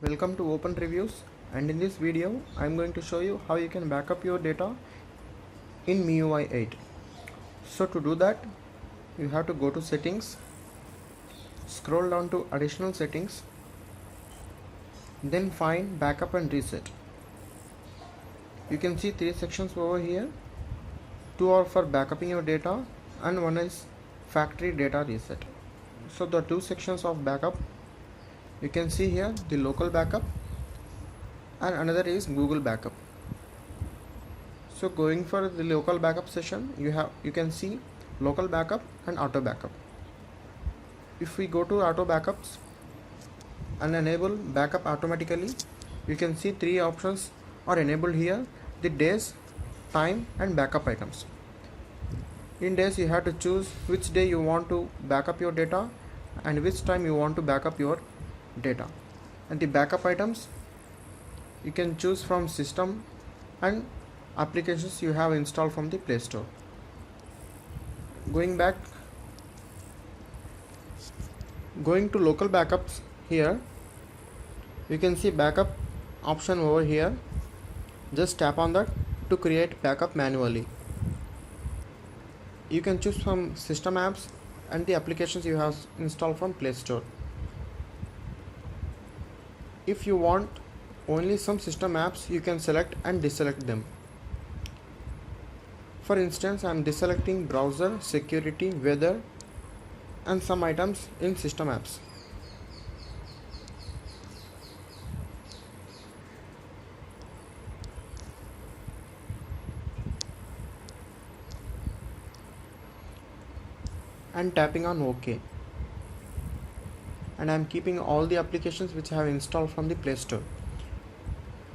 Welcome to Open Reviews, and in this video I am going to show you how you can backup your data in MIUI 8. So to do that, you have to go to settings, scroll down to additional settings, then find backup and reset. You can see three sections over here. Two are for backupping your data and one is factory data reset. So the two sections of backup, you can see here the local backup and another is Google backup. So going for the local backup session, you can see local backup and auto backup. If we go to auto backups and enable backup automatically, you can see three options are enabled here: the days, time and backup items. In days, you have to choose which day you want to backup your data and which time you want to backup your data. And the backup items, you can choose from system and applications you have installed from the Play Store. Going to local backups, here you can see backup option over here. Just tap on that to create backup manually. You can choose from system apps and the applications you have installed from Play Store. If you want only some system apps, you can select and deselect them. For instance, I am deselecting browser, security, weather and some items in system apps. And tapping on OK. And I am keeping all the applications which I have installed from the Play Store.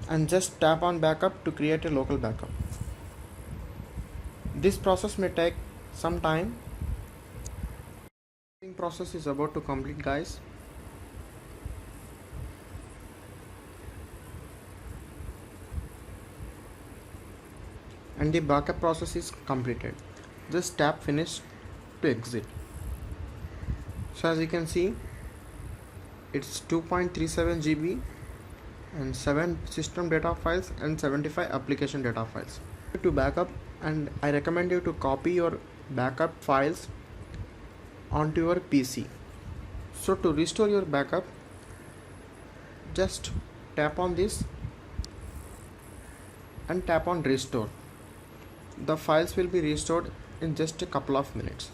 And just tap on backup to create a local backup. This process may take some time. The process is about to complete, guys. And the backup process is completed. Just tap finish to exit. So as you can see, it's 2.37 GB and 7 system data files and 75 application data files. To backup, and I recommend you to copy your backup files onto your PC. So to restore your backup, just tap on this and tap on restore. The files will be restored in just a couple of minutes.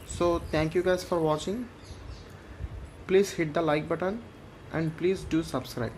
So thank you guys for watching. Please hit the like button and please do subscribe.